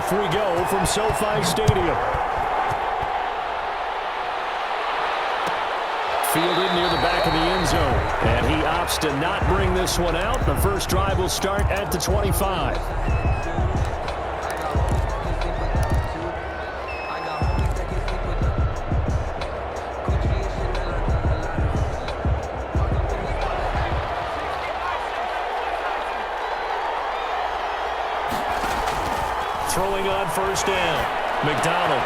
Off we go from SoFi Stadium. Fielded near the back of the end zone. And he opts to not bring this one out. The first drive will start at the 25. Throwing on first down. McDonald.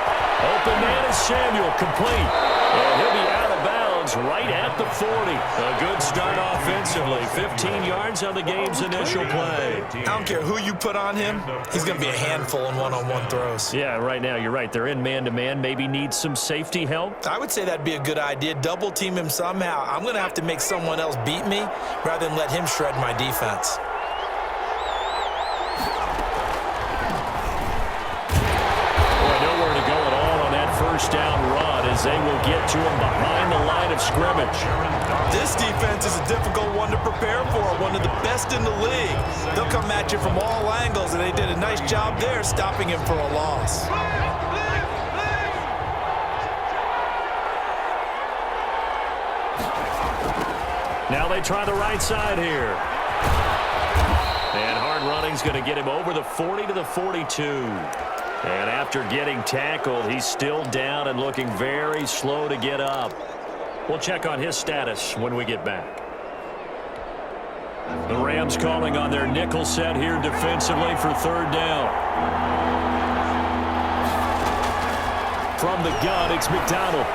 Open man is Samuel. Complete. And he'll be out of bounds right at the 40. A good start offensively. 15 yards on the game's initial play. I don't care who you put on him. He's going to be a handful in one-on-one throws. Yeah, right now you're right. They're in man-to-man. Maybe need some safety help. I would say that'd be a good idea. Double team him somehow. I'm going to have to make someone else beat me rather than let him shred my defense. First down run as they will get to him behind the line of scrimmage. This defense is a difficult one to prepare for, one of the best in the league. They'll come at you from all angles, and they did a nice job there stopping him for a loss. Now they try the right side here. And hard running's going to get him over the 40 to the 42. And after getting tackled, he's still down and looking very slow to get up. We'll check on his status when we get back. The Rams calling on their nickel set here defensively for third down. From the gun, it's McDonald.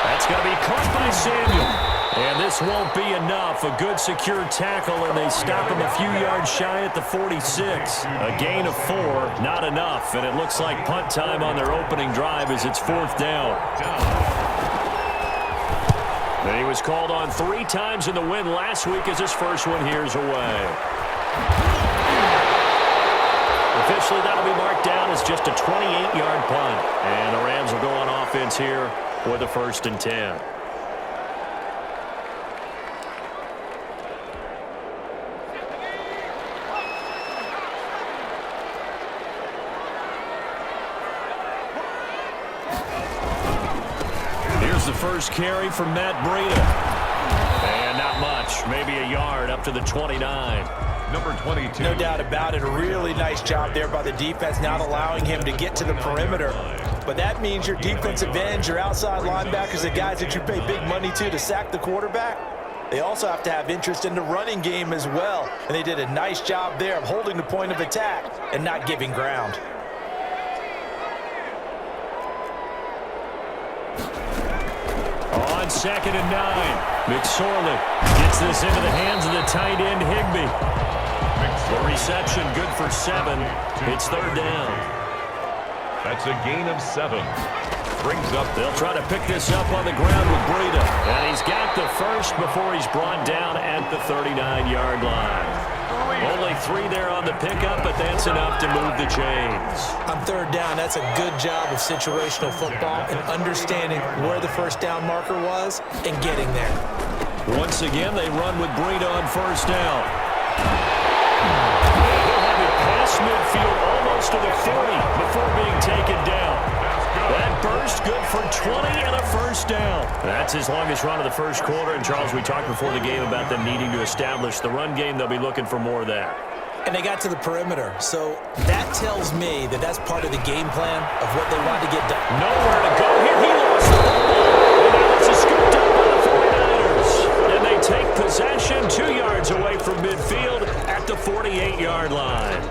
That's going to be caught by Samuel. And this won't be enough. A good secure tackle, and they stop him a few yards shy at the 46. A gain of 4, not enough. And it looks like punt time on their opening drive as it's fourth down. And he was called on 3 times in the win last week as his first one here's away. Officially, that'll be marked down as just a 28-yard punt. And the Rams will go on offense here with a 1st and 10. The first carry from Matt Breida. And not much. Maybe a yard up to the 29. Number 22. No doubt about it. A really nice job there by the defense, not allowing him to get to the perimeter. But that means your defensive ends, your outside linebackers, the guys that you pay big money to sack the quarterback, they also have to have interest in the running game as well. And they did a nice job there of holding the point of attack and not giving ground. On 2nd and 9, McSorley gets this into the hands of the tight end, Higbee. The reception good for 7. It's third down. That's a gain of 7. Brings up. They'll try to pick this up on the ground with Breida. And he's got the first before he's brought down at the 39-yard line. Only 3 there on the pickup, but that's enough to move the chains. On third down, that's a good job of situational football and understanding where the first down marker was and getting there. Once again, they run with Breida on first down. He'll have it past midfield almost to the 40 before being taken down. That burst good for 20 and a first down. That's his longest run of the first quarter. And, Charles, we talked before the game about them needing to establish the run game. They'll be looking for more of that. And they got to the perimeter. So that tells me that that's part of the game plan of what they want to get done. Nowhere to go here. He lost the ball. And now it's scooped up by the 49ers. And they take possession 2 yards away from midfield at the 48-yard line.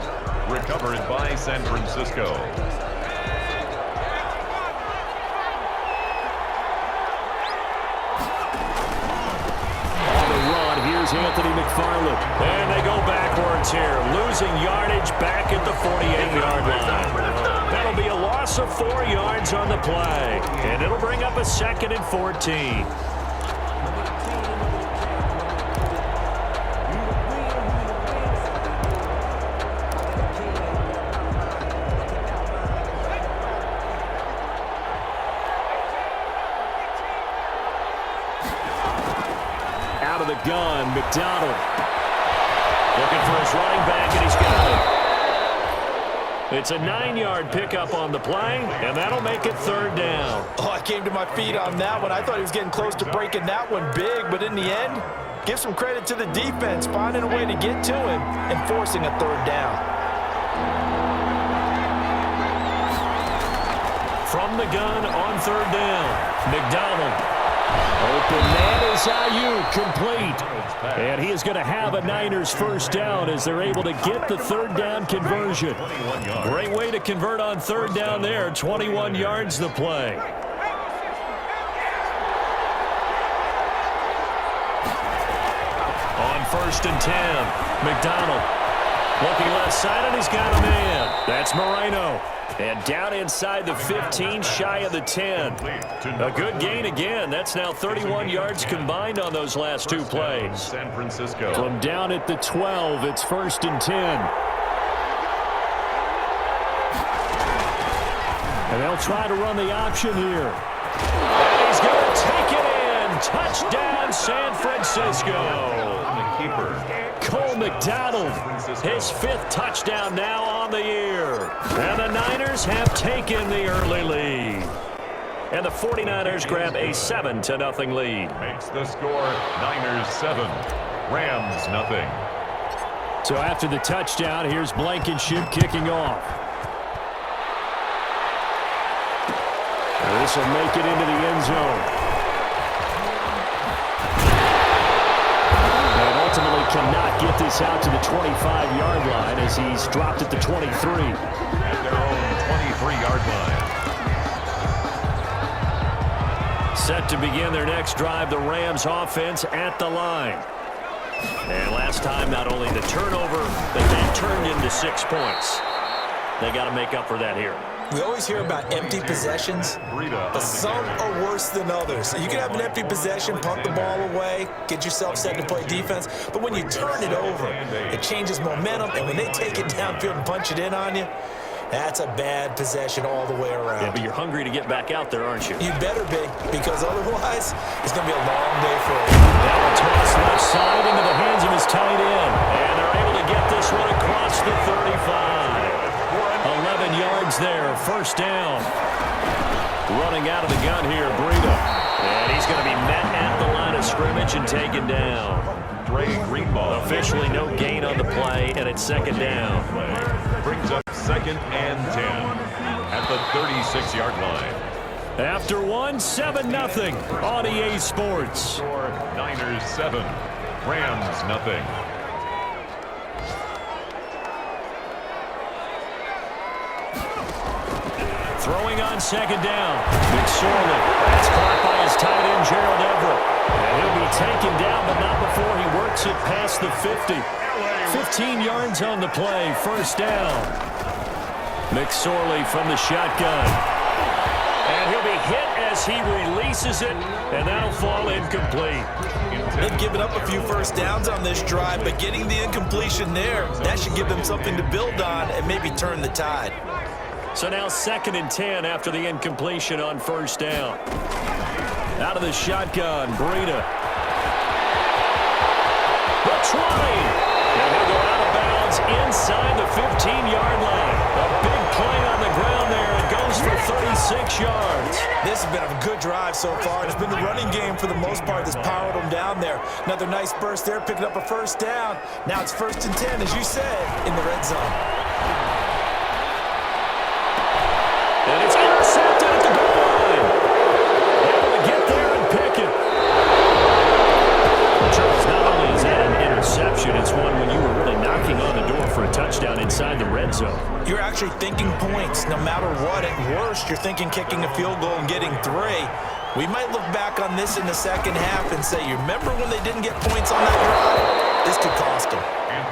Recovered by San Francisco. Anthony McFarland. And they go backwards here, losing yardage back at the 48-yard line. That'll be a loss of 4 yards on the play. And it'll bring up a 2nd and 14. Out of the gun, McDonald. Looking for his running back, and he's got It's a 9-yard pickup on the play, and that'll make it third down. Oh, I came to my feet on that one. I thought he was getting close to breaking that one big, but in the end, give some credit to the defense, finding a way to get to him and forcing a third down. From the gun on third down, McDonald. Open man is Ayuk, complete. And he is going to have a Niners first down as they're able to get the third down conversion. Great way to convert on third down there. 21 yards the play. On first and 10, McDonald. Looking left side, and he's got a man. That's Moreno. And down inside the 15, shy of the 10. A good gain again. That's now 31 yards combined on those last two plays. San Francisco. From down at the 12, it's first and 10. And they'll try to run the option here. And he's going to take it in. Touchdown, San Francisco. The keeper. Cole McDonald, his 5th touchdown now on the year. And the Niners have taken the early lead. And the 49ers grab a 7-0 lead. Makes the score Niners 7, Rams nothing. So after the touchdown, here's Blankenship kicking off. This will make it into the end zone. Ultimately cannot get this out to the 25-yard line as he's dropped at the 23. At their own 23-yard line. Set to begin their next drive, the Rams offense at the line. And last time, not only the turnover, but they turned into 6 points. They got to make up for that here. We always hear about empty possessions, but some are worse than others. You can have an empty possession, punt the ball away, get yourself set to play defense, but when you turn it over, it changes momentum, and when they take it downfield and punch it in on you, that's a bad possession all the way around. Yeah, but you're hungry to get back out there, aren't you? You better be, because otherwise, it's going to be a long day for him. Now a toss left side into the hands of his tight end, and they're able to get this one across the 35. 11 yards there, first down. Running out of the gun here, Breida. And he's going to be met at the line of scrimmage and taken down. Officially no gain on the play, and it's second down. Brings up 2nd and 10 at the 36-yard line. After one, 7-0 on EA Sports. Score Niners 7, Rams nothing. Throwing on second down. McSorley. That's caught by his tight end, Gerald Everett. And he'll be taken down, but not before he works it past the 50. 15 yards on the play. First down. McSorley from the shotgun. And he'll be hit as he releases it, and that'll fall incomplete. They've given up a few first downs on this drive, but getting the incompletion there, that should give them something to build on and maybe turn the tide. So now 2nd and 10 after the incompletion on first down. Out of the shotgun, Breida. The 20. And he'll go out of bounds inside the 15-yard line. A big play on the ground there. It goes for 36 yards. This has been a good drive so far. It's been the running game for the most part that's powered them down there. Another nice burst there, picking up a first down. Now it's 1st and 10, as you said, in the red zone. And it's intercepted at the goal line. Able to get there and pick it. Charles, not only is that an interception, it's one when you were really knocking on the door for a touchdown inside the red zone. You're actually thinking points no matter what. At worst, you're thinking kicking a field goal and getting 3. We might look back on this in the second half and say, you remember when they didn't get points on that drive? This could cost them.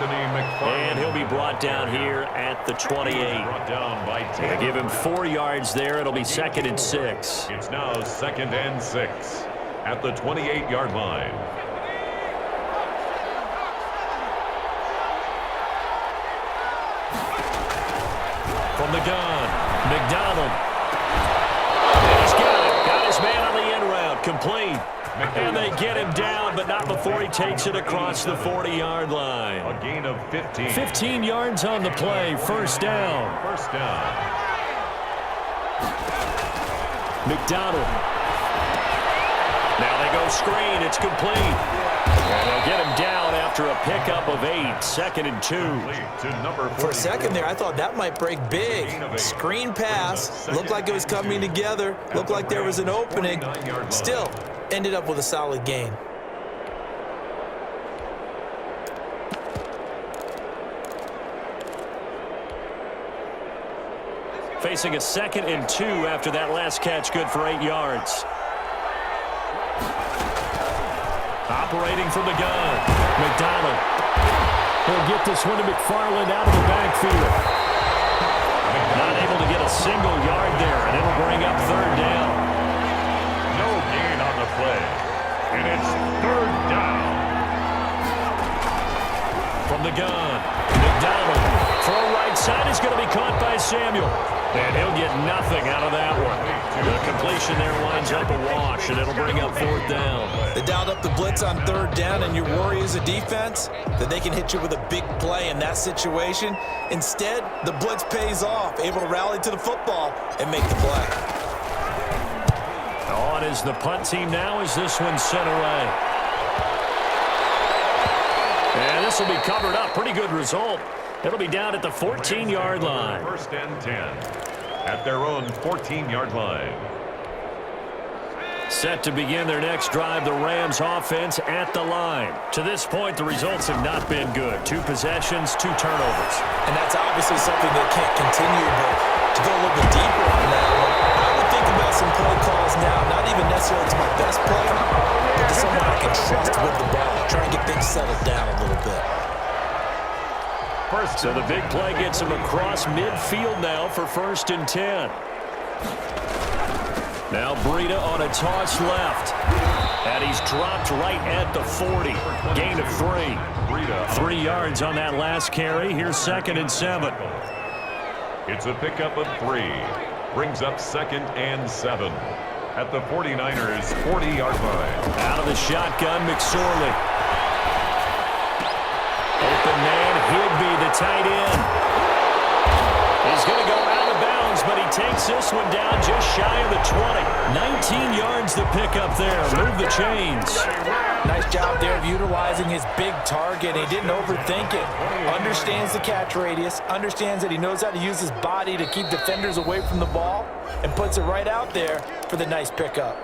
And he'll be brought down here at the 28. Brought down by 10. They give him 4 yards there. It'll be 2nd and 6. It's now 2nd and 6 at the 28-yard line. From the gun, McDonald. And he's got it. Got his man on the end route. Complete. And they get him down, but not before he takes it across the 40-yard line. A gain of 15. 15 yards on the play, first down. First down. McDonald. Now they go screen. It's complete. And they'll get him down after a pickup of 8. 2nd and 2. For a second there, I thought that might break big. Screen pass. Looked like it was coming together. Looked like there was an opening. Still, ended up with a solid gain. Facing a 2nd and 2 after that last catch, good for 8 yards. Operating from the gun, McDonald. He'll get this one to McFarland out of the backfield. Not able to get a single yard there, and it'll bring up 3rd down. No gain on the play, and it's 3rd down. From the gun, McDonald. Throw right side is going to be caught by Samuel. And he'll get nothing out of that one. The completion there winds up a wash, and it'll bring up 4th down. They dialed up the blitz on 3rd down, and your worry as a defense that they can hit you with a big play in that situation. Instead, the blitz pays off, able to rally to the football and make the play. On is the punt team now as this one's sent away. And this will be covered up. Pretty good result. It'll be down at the 14-yard line. 1st and 10 at their own 14-yard line. Set to begin their next drive, the Rams offense at the line. To this point, the results have not been good. 2 possessions, 2 turnovers. And that's obviously something that can't continue, but to go a little bit deeper on that one, I would think about some play calls now, not even necessarily to my best player, but to someone I can trust with the ball, trying to get things settled down a little bit. So the big play gets him across midfield now for 1st and 10. Now Breida on a toss left. And he's dropped right at the 40. Gain of 3. 3 yards on that last carry. Here's 2nd and 7. It's a pickup of 3. Brings up 2nd and 7 at the 49ers' 40-yard line. Out of the shotgun, McSorley. Open man, Higbee, the tight end. He's going to go out of bounds, but he takes this one down just shy of the 20. 19 yards to pick up there. Move the chains. Nice job there of utilizing his big target. He didn't overthink it. Understands the catch radius. Understands that he knows how to use his body to keep defenders away from the ball. And puts it right out there for the nice pickup.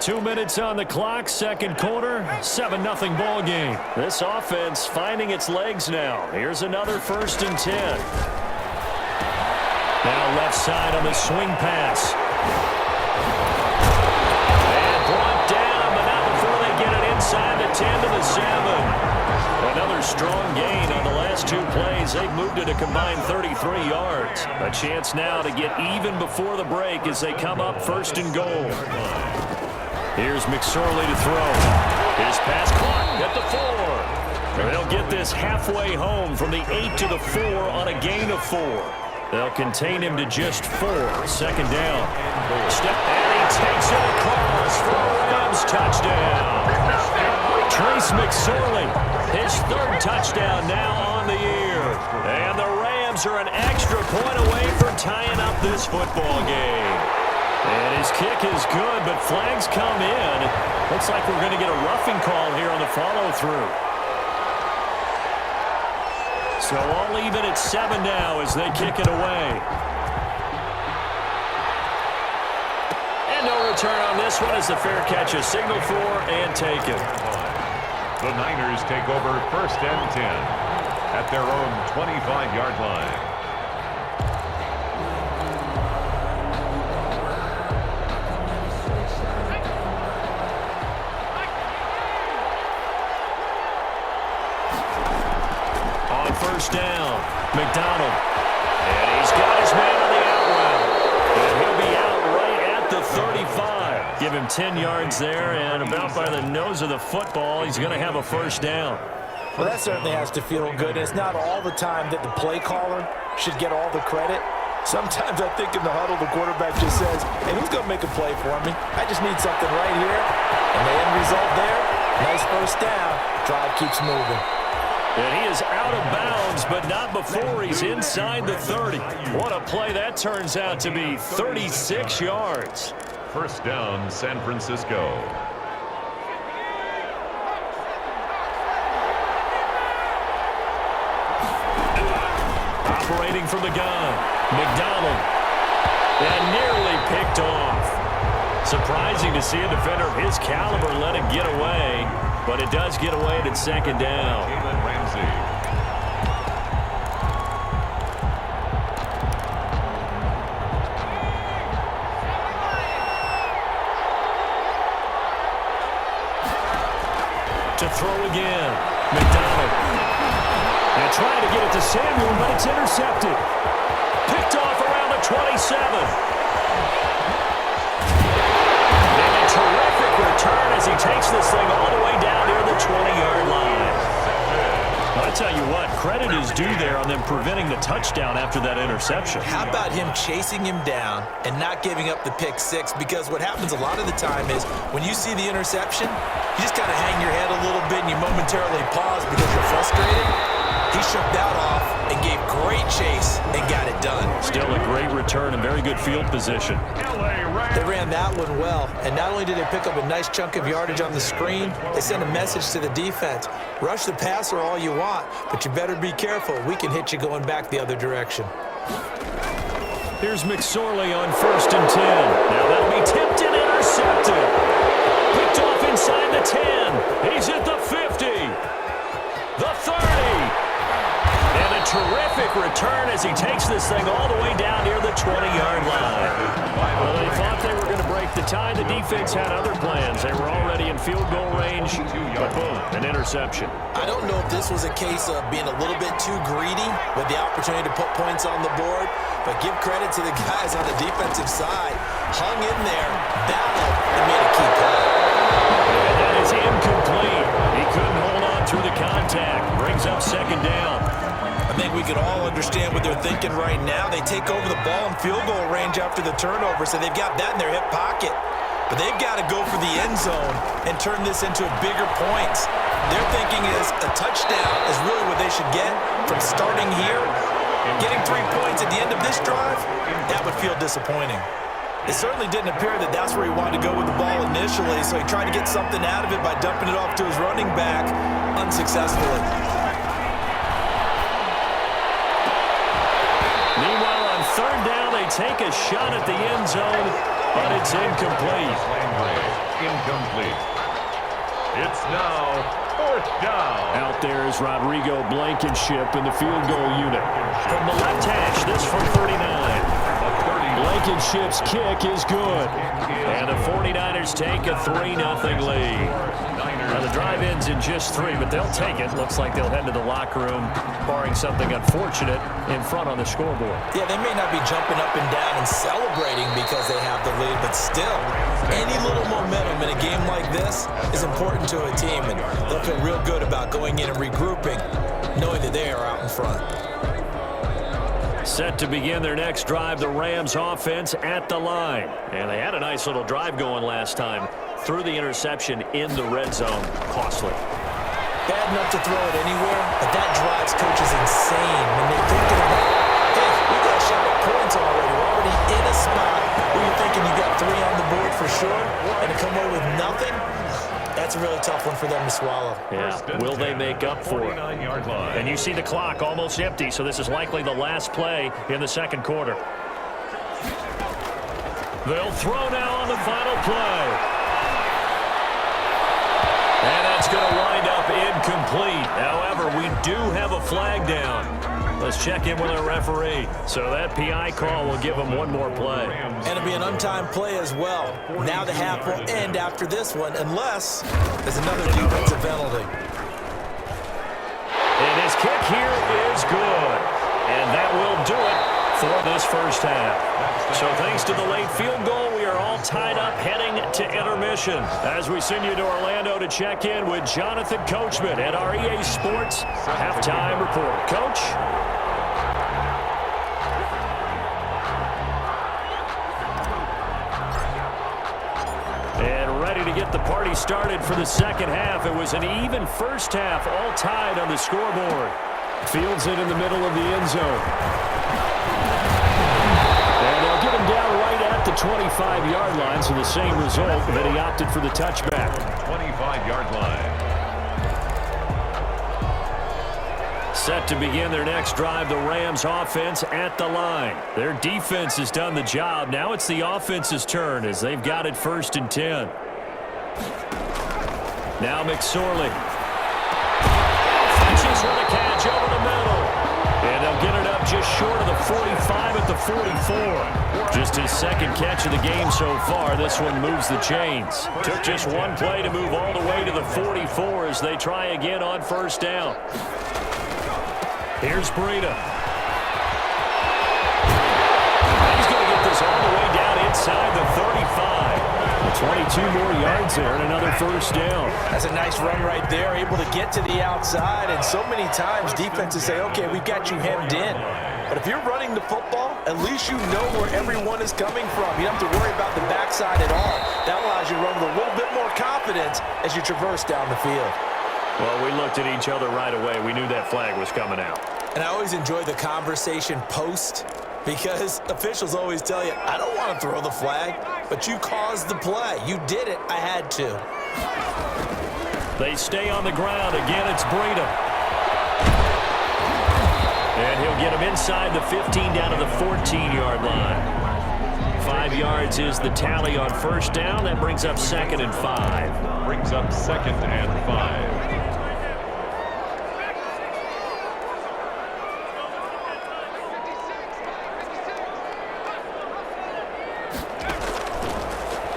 2 minutes on the clock, 2nd quarter, 7-0 ball game. This offense finding its legs now. Here's another 1st and 10. Now left side on the swing pass. And brought down, but not before they get it inside the 10 to the 7. Another strong gain on the last 2 plays. They've moved it a combined 33 yards. A chance now to get even before the break as they come up 1st and goal. Here's McSorley to throw. His pass caught at the 4. They'll get this halfway home from the 8 to the 4 on a gain of 4. They'll contain him to just 4. 2nd down. Step, and he takes it across for a Rams touchdown. Trace McSorley, his 3rd touchdown now on the year. And the Rams are an extra point away from tying up this football game. And his kick is good, but flags come in. Looks like we're going to get a roughing call here on the follow-through. So all even at 7 now as they kick it away. And no return on this one as the fair catch is signaled for and taken. The Niners take over 1st and 10 at their own 25-yard line. First down, McDonald. And he's got his man on the out route. And he'll be out right at the 35. Give him 10 yards there, and about by the nose of the football, he's going to have a 1st down. Well, that certainly has to feel good. It's not all the time that the play caller should get all the credit. Sometimes I think in the huddle, the quarterback just says, hey, who's going to make a play for me? I just need something right here. And the end result there, nice first down. Drive keeps moving. And he is out of bounds, but not before he's inside the 30. What a play that turns out to be, 36 yards. First down, San Francisco. Operating from the gun, McDonald. And nearly picked off. Surprising to see a defender of his caliber let it get away, but it does get away at second down. Ramsey. To throw again, McDonald. And trying to get it to Samuel, but it's intercepted. Picked off around the 27. And a terrific return as he takes this thing all the way down near the 20-yard line. Well, I tell you what, credit is due there on them preventing the touchdown after that interception. How about him chasing him down and not giving up the pick six? Because what happens a lot of the time is when you see the interception, you just kind of hang your head a little bit and you momentarily pause because you're frustrated. He shook that off and gave great chase and got it done. Still a great return and very good field position. They ran that one well, and not only did they pick up a nice chunk of yardage on the screen, they sent a message to the defense. Rush the passer all you want, but you better be careful. We can hit you going back the other direction. Here's McSorley on 1st and 10. Now that'll be tipped and intercepted. Picked off inside the 10. He's at the 50. The 30. And a terrific return as he takes this thing all the way down near the 20-yard line. Well, they thought they were going to break the tie. The defense had other plans. They were already in field goal range, but boom, an interception. I don't know if this was a case of being a little bit too greedy with the opportunity to put points on the board, but give credit to the guys on the defensive side. Hung in there, battled, and made a key play. And that is incomplete. He couldn't hold on through the contact. Brings up second down. I think we could all understand what they're thinking right now. They take over the ball in field goal range after the turnover, so they've got that in their hip pocket. But they've got to go for the end zone and turn this into bigger points. Their thinking is a touchdown is really what they should get from starting here. Getting 3 points at the end of this drive, that would feel disappointing. It certainly didn't appear that that's where he wanted to go with the ball initially, so he tried to get something out of it by dumping it off to his running back unsuccessfully. Meanwhile, on third down, they take a shot at the end zone, but it's incomplete. Incomplete. It's now 4th down. Out there is Rodrigo Blankenship in the field goal unit. From the left hash, this from 39. Blankenship's kick is good. And the 49ers take a 3-0 lead. Now the drive ends in just 3, but they'll take it. Looks like they'll head to the locker room, barring something unfortunate, in front on the scoreboard. Yeah, they may not be jumping up and down and celebrating because they have the lead, but still, any little momentum in a game like this is important to a team, and they'll feel real good about going in and regrouping, knowing that they are out in front. Set to begin their next drive, the Rams offense at the line. And they had a nice little drive going last time. Through the interception in the red zone. Costly. Bad enough to throw it anywhere, but that drives coaches insane when they're thinking about, hey, we got a shot at points already. We're already in a spot where you're thinking you got 3 on the board for sure, and to come away with nothing, that's a really tough one for them to swallow. Yeah, will they make up for it? And you see the clock almost empty, so this is likely the last play in the second quarter. They'll throw now on the final play. And that's going to wind up incomplete. However, we do have a flag down. Let's check in with our referee. So that PI call will give them one more play. And it'll be an untimed play as well. Now the half will end after this one, unless there's another defensive penalty. And his kick here is good. And that will do it for this first half. So thanks to the late field goal, we are all tied up heading to intermission as we send you to Orlando to check in with Jonathan Coachman at our EA Sports Halftime Report. Coach? get the party started for the second half. It was an even first half, all tied on the scoreboard. Fields it in the middle of the end zone. And they'll get him down right at the 25-yard line, so the same result, but he opted for the touchback. 25-yard line. Set to begin their next drive, the Rams offense at the line. Their defense has done the job. Now it's the offense's turn as they've got it 1st and 10. Now McSorley. Fetches with a catch over the middle. And they'll get it up just short of the 45 at the 44. Just his second catch of the game so far. This one moves the chains. Took just one play to move all the way to the 44 as they try again on 1st down. Here's Breida. He's going to get this all the way down inside the 35. 22 more yards there and another 1st down. That's a nice run right there, able to get to the outside. And so many times defenses say, okay, we've got you hemmed in. But if you're running the football, at least you know where everyone is coming from. You don't have to worry about the backside at all. That allows you to run with a little bit more confidence as you traverse down the field. Well, we looked at each other right away. We knew that flag was coming out. And I always enjoy the conversation post because officials always tell you, I don't want to throw the flag, but you caused the play. You did it. I had to. They stay on the ground. Again, it's Breida. And he'll get him inside the 15 down to the 14-yard line. 5 yards is the tally on 1st down. That brings up 2nd and 5. Brings up 2nd and 5.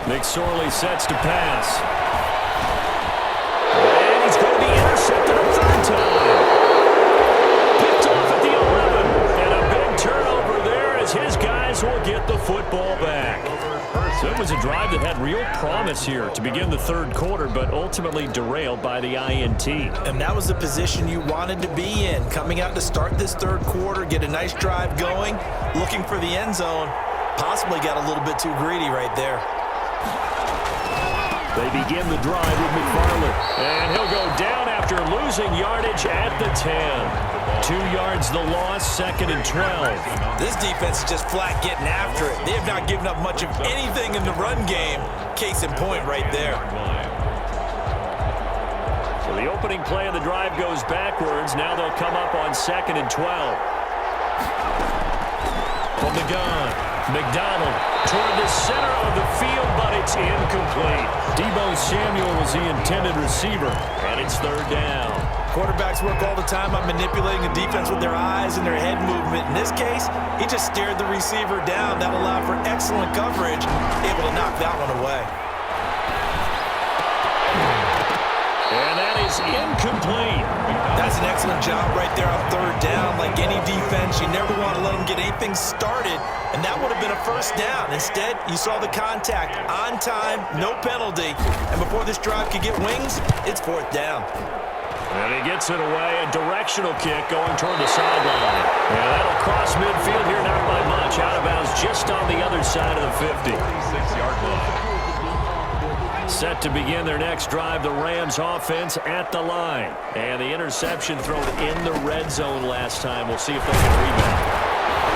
McSorley sets to pass. And he's going to be intercepted a 3rd time. Picked off at the 11. And a big turnover there as his guys will get the football back. So it was a drive that had real promise here to begin the 3rd quarter, but ultimately derailed by the INT. And that was the position you wanted to be in. Coming out to start this 3rd quarter, get a nice drive going, looking for the end zone. Possibly got a little bit too greedy right there. They begin the drive with McFarland. And he'll go down after losing yardage at the 10. 2 yards the loss, 2nd and 12. This defense is just flat getting after it. They have not given up much of anything in the run game. Case in point right there. So the opening play of the drive goes backwards. Now they'll come up on 2nd and 12. From the gun, McDonald toward the center of the field, but it's incomplete. Deebo Samuel was the intended receiver, and it's 3rd down. Quarterbacks work all the time on manipulating the defense with their eyes and their head movement. In this case, he just stared the receiver down. That allowed for excellent coverage, able to knock that one away. And that is incomplete. That's an excellent job right there on 3rd down. Like any defense, you never want to let them get anything started, and that would have been a 1st down. Instead, you saw the contact on time, no penalty, and before this drive could get wings, it's 4th down. And he gets it away, a directional kick going toward the sideline. And that'll cross midfield here, not by much. Out of bounds just on the other side of the 50. 36-yard line. Set to begin their next drive, the Rams offense at the line. And the interception thrown in the red zone last time. We'll see if they can rebound.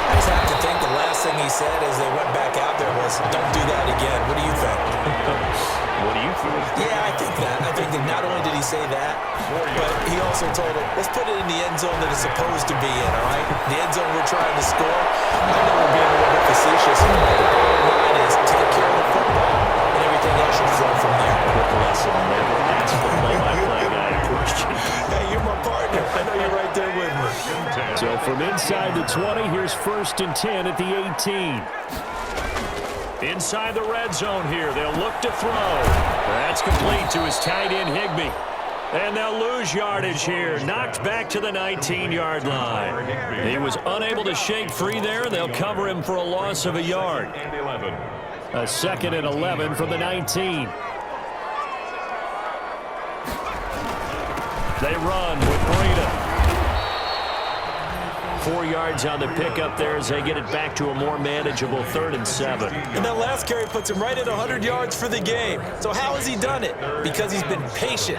I just have to think the last thing he said as they went back out there was, don't do that again. What do you think? What do you think? Yeah, I think that. I think that not only did he say that, but he also told him, let's put it in the end zone that it's supposed to be in, all right? The end zone we're trying to score. I know we're being a little bit facetious. The bottom line is take care of the football, and everything else should flow from there. Listen, never ask the play-by-play guy a question. Hey, you're my partner. I know you're right there with me. So from inside the 20, here's 1st and 10 at the 18. Inside the red zone here, they'll look to throw. That's complete to his tight end, Higbee. And they'll lose yardage here, knocked back to the 19-yard line. He was unable to shake free there. They'll cover him for a loss of a yard. A 2nd and 11 from the 19. They run with Breida. 4 yards on the pickup there as they get it back to a more manageable 3rd and 7. And that last carry puts him right at 100 yards for the game. So how has he done it? Because he's been patient,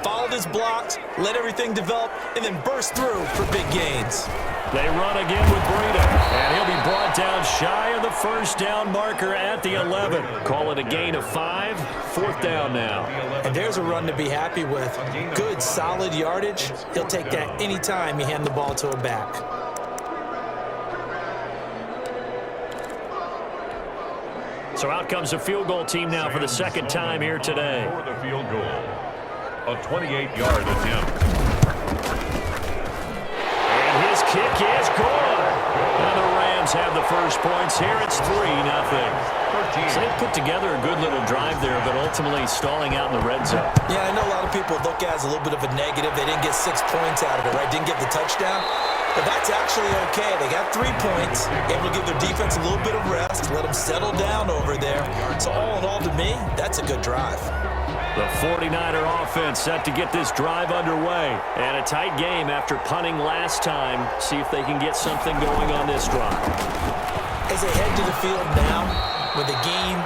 followed his blocks, let everything develop, and then burst through for big gains. They run again with Breida, and he'll be brought down shy of the first down marker at the 11. Call it a gain of 5, 4th down now. And there's a run to be happy with. Good, solid yardage. He'll take that anytime you hand the ball to a back. So out comes the field goal team now for the 2nd time here today. For the field goal, a 28-yard attempt. His kick is good. And the Rams have the first points here. It's 3-0. So they put together a good little drive there, but ultimately stalling out in the red zone. Yeah, I know a lot of people look at it as a little bit of a negative. They didn't get 6 points out of it, right? Didn't get the touchdown. But that's actually okay. They got 3 points, able to give their defense a little bit of rest, let them settle down over there. So all in all, to me, that's a good drive. The 49er offense set to get this drive underway. And a tight game after punting last time. See if they can get something going on this drive. As they head to the field now, with the game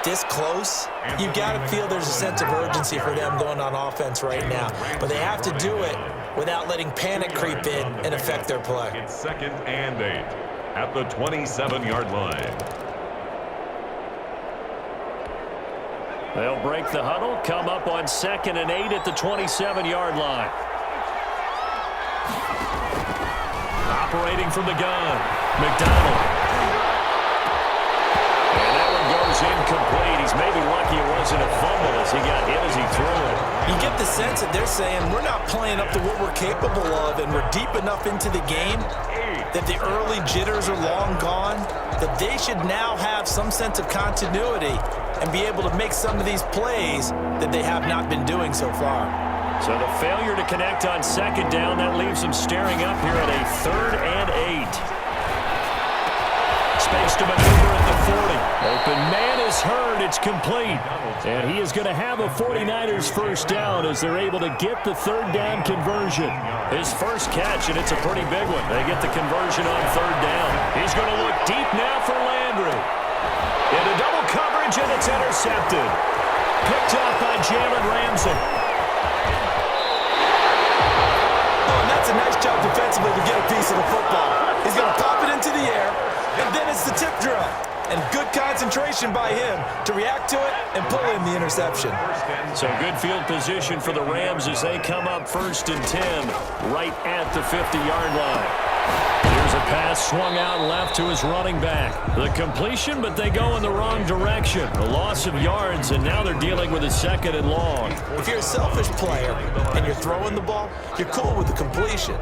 this close, you've got to feel there's a sense of urgency for them going on offense right now. But they have to do it without letting panic creep in and affect their play. It's 2nd and 8 at the 27-yard line. They'll break the huddle, come up on 2nd and 8 at the 27-yard line. Operating from the gun, McDonald. And that one goes incomplete. He's maybe lucky it wasn't a fumble as he got hit as he threw it. You get the sense that they're saying we're not playing up to what we're capable of, and we're deep enough into the game that the early jitters are long gone, that they should now have some sense of continuity and be able to make some of these plays that they have not been doing so far. So the failure to connect on 2nd down, that leaves them staring up here at a 3rd and 8. Space to maneuver at the 40. Open man is heard. It's complete. And he is going to have a 49ers first down as they're able to get the 3rd down conversion. His first catch, and it's a pretty big one. They get the conversion on 3rd down. He's going to look deep now for Landry. Into double coverage, and it's intercepted. Picked off by Jalen Ramsey. Oh, and that's a nice job defensively to get a piece of the football. He's going to pop it into the air, and then it's the tip drill. And good concentration by him to react to it and pull in the interception. So good field position for the Rams as they come up 1st and 10 right at the 50-yard line. Here's a pass swung out left to his running back. The completion, but they go in the wrong direction. A loss of yards, and now they're dealing with a 2nd and long. If you're a selfish player and you're throwing the ball, you're cool with the completion.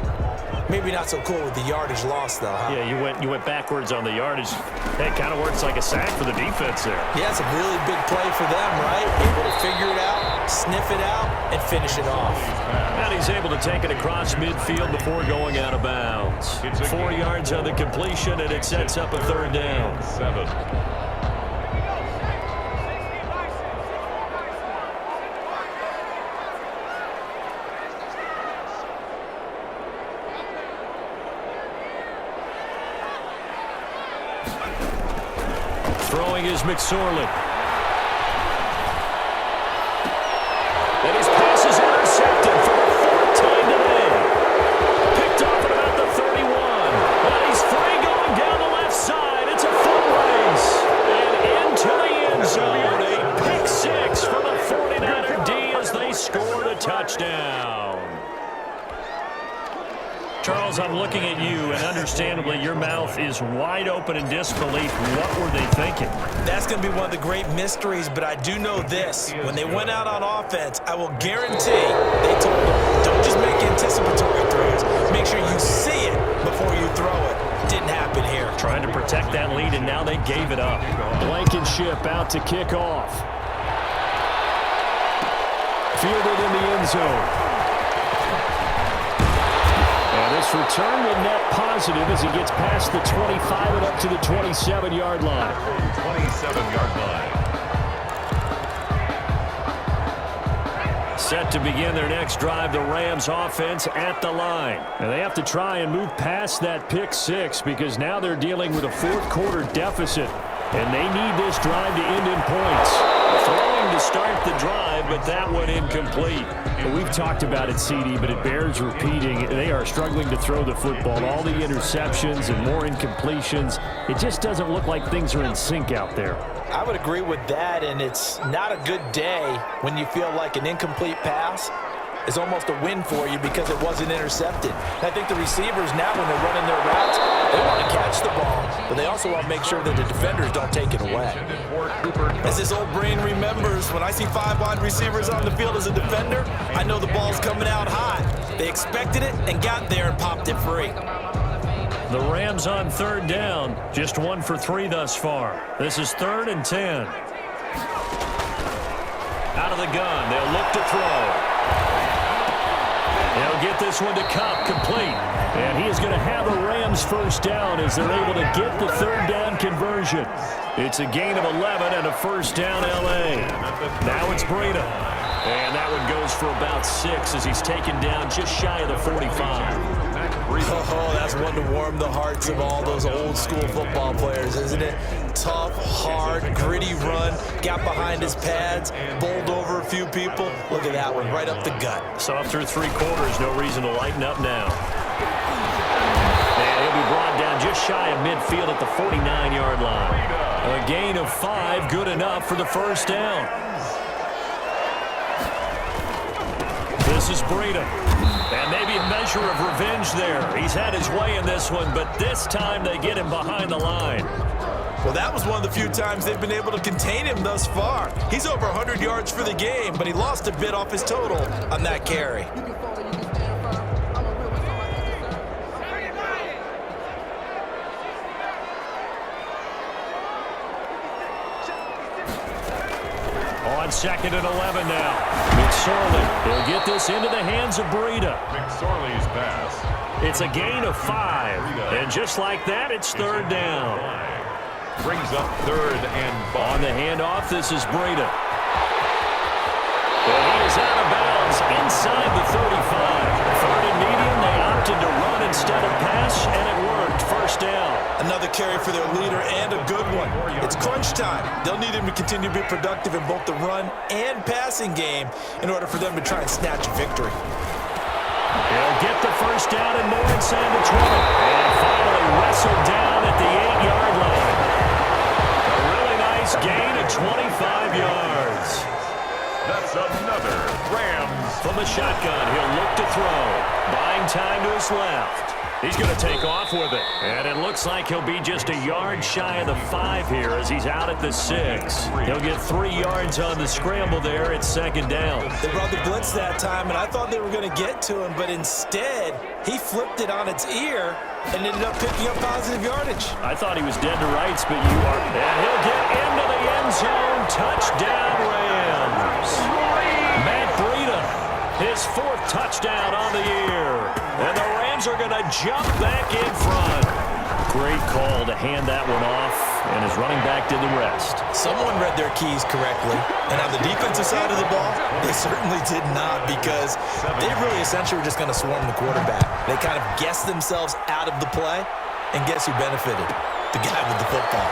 Maybe not so cool with the yardage loss, though, huh? Yeah, you went backwards on the yardage. It kind of works like a sack for the defense there. Yeah, it's a really big play for them, right? Able to figure it out, sniff it out, and finish it off. And he's able to take it across midfield before going out of bounds. 4 yards on the completion, and it sets up a 3rd down. 7. Throwing is McSorley. And his pass is intercepted for the 4th time today. Picked off at about the 31. And he's free going down the left side. It's a foot race. And into the end zone. A pick 6 for the 49er D as they score the touchdown. Charles, I'm looking at you, and understandably, your mouth is wide open in disbelief. What were they thinking? That's going to be one of the great mysteries, but I do know this. When they went out on offense, I will guarantee they told them, don't just make anticipatory throws. Make sure you see it before you throw it. Didn't happen here. Trying to protect that lead, and now they gave it up. Blankenship out to kick off. Fielded in the end zone. This return will net positive as he gets past the 25 and up to the 27-yard line. 27-yard line. set to begin their next drive, the Rams offense at the line. And they have to try and move past that pick six because now they're dealing with a fourth-quarter deficit. And they need this drive to end in points. Throwing to start the drive, but that one incomplete. Well, we've talked about it, CD, but it bears repeating. They are struggling to throw the football. All the interceptions and more incompletions. It just doesn't look like things are in sync out there. I would agree with that, and it's not a good day when you feel like an incomplete pass is almost a win for you because it wasn't intercepted. And I think the receivers now, when they're running their routes, they want to catch the ball, but they also want to make sure that the defenders don't take it away. As this old brain remembers, when I see 5 wide receivers on the field as a defender, I know the ball's coming out hot. They expected it and got there and popped it free. The Rams on third down, just 1 for 3 thus far. This is 3rd and 10. Out of the gun, they'll look to throw. They'll get this one to Cup, complete. And he is going to have a Rams first down as they're able to get the third down conversion. It's a gain of 11 and a first down L.A. Now it's Breida. And that one goes for about 6 as he's taken down just shy of the 45. Oh, that's one to warm the hearts of all those old school football players, isn't it? Tough, hard, gritty run, got behind his pads, bowled over a few people. Look at that one, right up the gut. Soft through 3 quarters, no reason to lighten up now. And he'll be brought down just shy of midfield at the 49-yard line. A gain of 5, good enough for the first down. This is Breida. And maybe a measure of revenge there. He's had his way in this one, but this time they get him behind the line. Well, that was one of the few times they've been able to contain him thus far. He's over 100 yards for the game, but he lost a bit off his total on that carry. On 2nd and 11 now. McSorley will get this into the hands of Breida. McSorley's pass. It's a gain of 5. And just like that, it's 3rd down. Brings up 3rd and 5. On the handoff, this is Breida. And he is out of bounds inside the 35. 3rd and medium, they opted to run instead of pass, and it worked. First down. Another carry for their leader and a good one. It's crunch time. They'll need him to continue to be productive in both the run and passing game in order for them to try and snatch a victory. He'll get the first down and more inside the 20. And finally wrestled down at the 8-yard line. A really nice gain of 25 yards. That's another Rams. From the shotgun, he'll look to throw. Buying time to his left. He's going to take off with it. And it looks like he'll be just a yard shy of the 5 here as he's out at the 6. He'll get 3 yards on the scramble there at 2nd down. They brought the blitz that time, and I thought they were going to get to him, but instead, he flipped it on its ear and ended up picking up positive yardage. I thought he was dead to rights, but you are. And he'll get into the end zone. Touchdown, Rams. Matt Breida, his 4th touchdown on the year. And the Rams are going to jump back in front. Great call to hand that one off, and his running back did the rest. Someone read their keys correctly, and on the defensive side of the ball, they certainly did not, because they really essentially were just going to swarm the quarterback. They kind of guessed themselves out of the play, and guess who benefited? The guy with the football.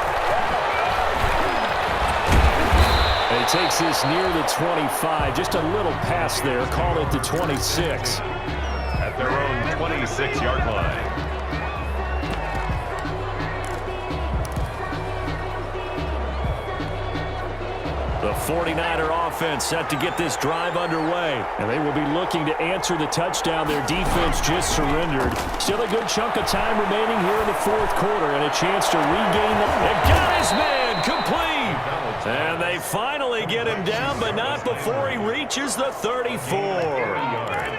And he takes this near the 25, just a little pass there, call it the 26. At their own 26-yard line. The 49er offense set to get this drive underway. And they will be looking to answer the touchdown their defense just surrendered. Still a good chunk of time remaining here in the 4th quarter and a chance to regain the... They got his man complete. And they finally get him down, but not before he reaches the 34.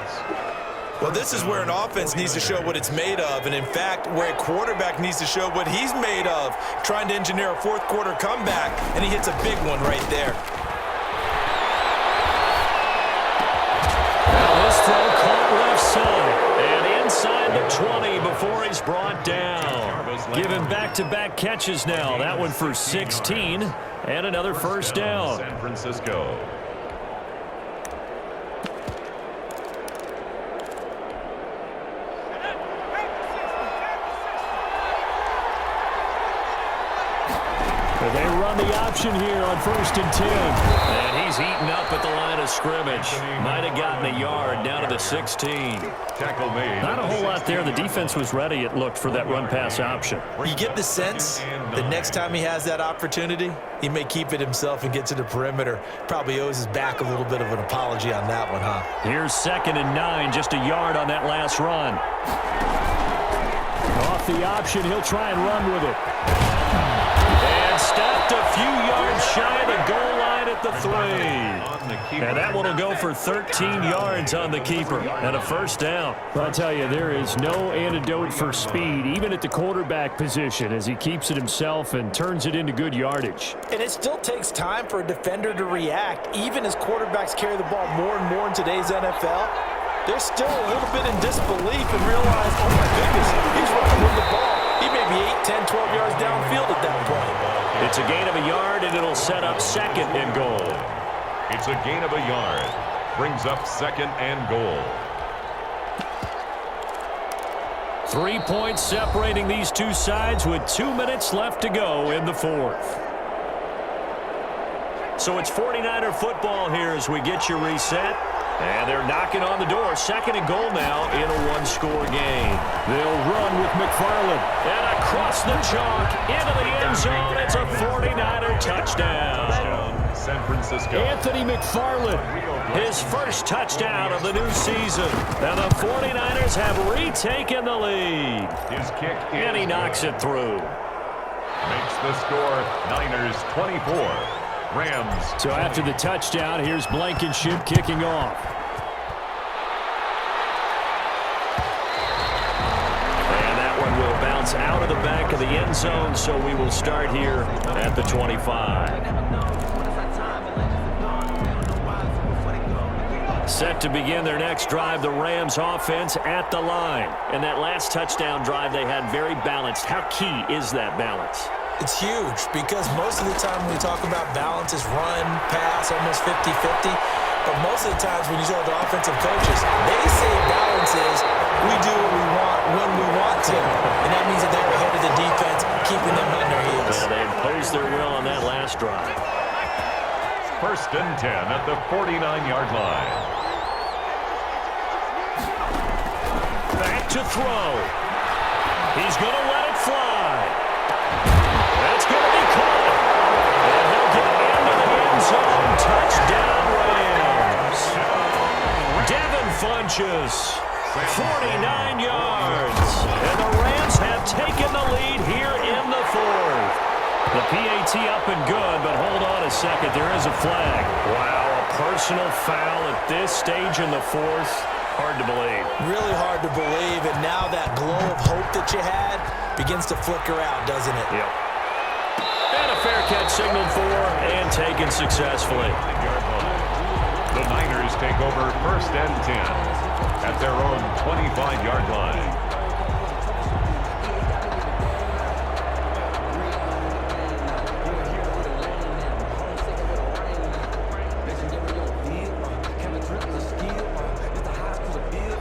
Well, this is where an offense needs to show what it's made of, and in fact, where a quarterback needs to show what he's made of, trying to engineer a 4th quarter comeback, and he hits a big one right there. Now this throw caught left side, and inside the 20 before he's brought down. Giving back-to-back catches now. That one for 16, and another first down. San Francisco. on the option here on 1st and 10. And he's eaten up at the line of scrimmage. Might have gotten a yard down to the 16. Tackle made. Not a whole lot there. The defense was ready, it looked, for that run-pass option. You get the sense the next time he has that opportunity, he may keep it himself and get to the perimeter. Probably owes his back a little bit of an apology on that one, huh? Here's 2nd and 9, just a yard on that last run. Off the option, he'll try and run with it. And stopped a few yards shy of the goal line at the 3. And that one will go for 13 yards on the keeper and a 1st down. I'll tell you, there is no antidote for speed, even at the quarterback position, as he keeps it himself and turns it into good yardage. And it still takes time for a defender to react, even as quarterbacks carry the ball more and more in today's NFL. They're still a little bit in disbelief and realize, oh my goodness, he's running with the ball. He may be 8, 10, 12 yards downfield at that point. It's a gain of a yard, and it'll set up 2nd and goal. It's a gain of a yard. Brings up 2nd and goal. 3 points separating these two sides with 2 minutes left to go in the 4th. So it's 49er football here as we get you reset. And they're knocking on the door. 2nd and goal now in a one-score game. They'll run with McFarland. And across the chalk into the end zone. It's a 49er touchdown. San Francisco. Anthony McFarland. His first touchdown of the new season. And the 49ers have retaken the lead. His kick is And he knocks it through. Makes the score Niners 24. Rams. So after the touchdown, here's Blankenship kicking off. And that one will bounce out of the back of the end zone, so we will start here at the 25. Set to begin their next drive, the Rams offense at the line. And that last touchdown drive they had very balanced. How key is that balance? It's huge because most of the time when we talk about balance is run, pass, almost 50-50. But most of the times when you talk to offensive coaches, they say balance is we do what we want when we want to. And that means that they're ahead of the defense, keeping them on their heels. Yeah, they imposed their will on that last drive. 1st and 10 at the 49-yard line. Back to throw. He's going to let it fly. That's going to be caught. And he'll get into the end zone. Touchdown, Rams. Devin Funchess, 49 yards. And the Rams have taken the lead here in the 4th. The PAT up and good, but hold on a second. There is a flag. Wow, a personal foul at this stage in the 4th. Hard to believe. Really hard to believe, and now that glow of hope that you had begins to flicker out, doesn't it? Yep. And a fair catch signaled for and taken successfully. The Niners take over 1st and 10 at their own 25-yard line.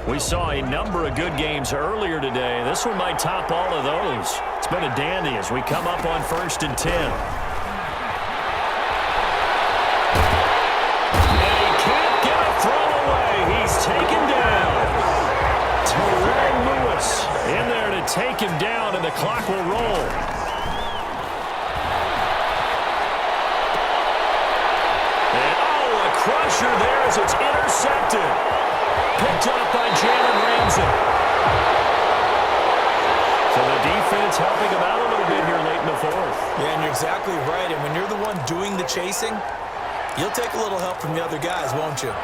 We saw a number of good games earlier today. This one might top all of those. It's been a dandy as we come up on 1st and 10. And he can't get a throw away. He's taken down. Terrell Lewis in there to take him down, and the clock will roll. And a crusher there as it's intercepted. Picked up by Jalen Ramsey. So the defense helping him out a little bit here late in the 4th. Yeah, and you're exactly right. And when you're the one doing the chasing, you'll take a little help from the other guys, won't you?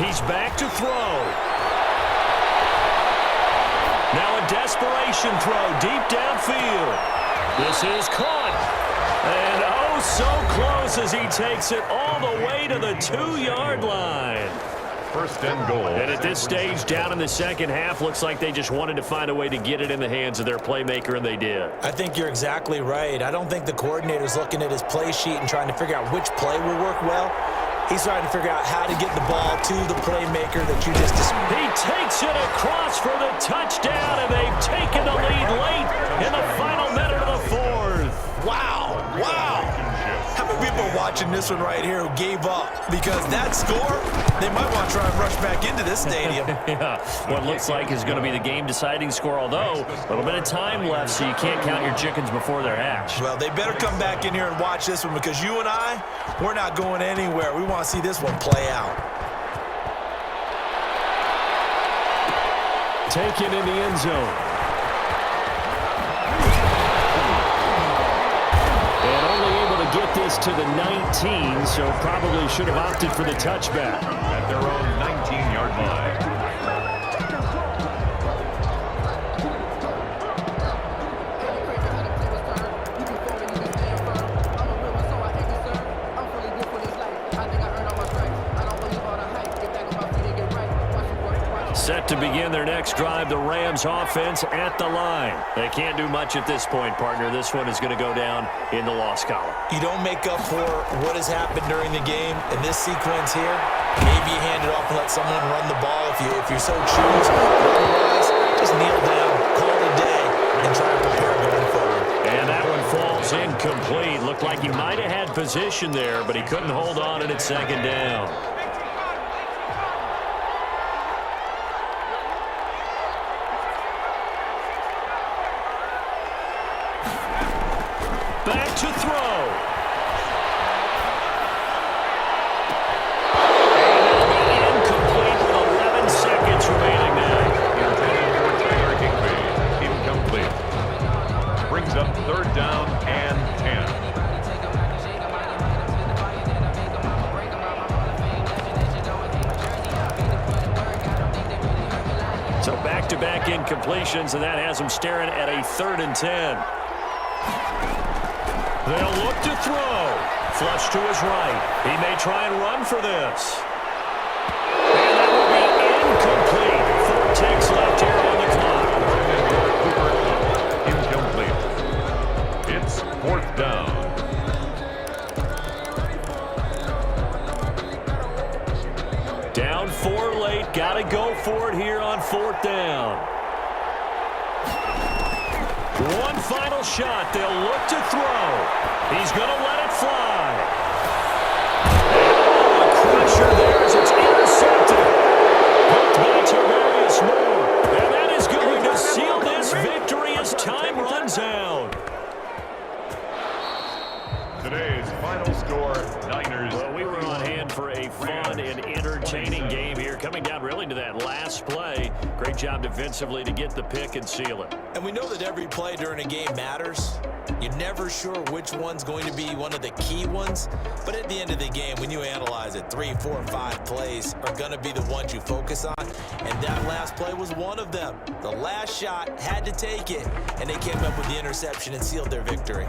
He's back to throw. Now a desperation throw deep downfield. This is caught. And oh, so close as he takes it all the way to the 2-yard line. first and goal. And at this stage, down in the second half, looks like they just wanted to find a way to get it in the hands of their playmaker, and they did. I think you're exactly right. I don't think the coordinator's looking at his play sheet and trying to figure out which play will work well. He's trying to figure out how to get the ball to the playmaker that you just described. He takes it across for the touchdown, and they've taken the lead late in the final minute of the fourth. Wow, wow. How many people are watching this one right here who gave up? Because that score, they might want to try and rush back into this stadium. Yeah, what looks like is going to be the game-deciding score, although a little bit of time left, so you can't count your chickens before they're hatched. Well, they better come back in here and watch this one, because you and I, we're not going anywhere. We want to see this one play out. Taken in the end zone. And only able to get this to the 19, so probably should have opted for the touchback. At their own 19-yard line. Set to begin their next drive, the Rams offense at the line. They can't do much at this point, partner. This one is going to go down in the loss column. You don't make up for what has happened during the game. In this sequence here, maybe you hand it off and let someone run the ball if you so choose. Otherwise, just kneel down, call it a day, and try to prepare going forward. And that one falls incomplete. Looked like he might have had position there, but he couldn't hold on, and it's second down. Back to throw. And incomplete with 11 seconds remaining now. Intended for Taylor Higby. Incomplete. Brings up third down and 10. So back-to-back incompletions, and that has them staring at a 3rd and 10. They'll look to throw. Flush to his right. He may try and run for this. And that will be incomplete. 4 ticks left here on the clock. Incomplete. It's 4th down. Down 4 late. Got to go for it here on 4th down. One final shot. They'll look to throw. He's going to let it fly. Oh, a crusher there as it's intercepted. Hooked by Tavarius Moore. And that is going to seal this victory as time runs out. Today's final score, Niners. Well, we were on hand for a fun and entertaining game here. Coming down really to that last play. Great job defensively to get the pick and seal it. And we know that every play during a game matters. You're never sure which one's going to be one of the key ones. But at the end of the game, when you analyze it, 3, 4, 5 plays are going to be the ones you focus on. And that last play was one of them. The last shot had to take it, and they came up with the interception and sealed their victory.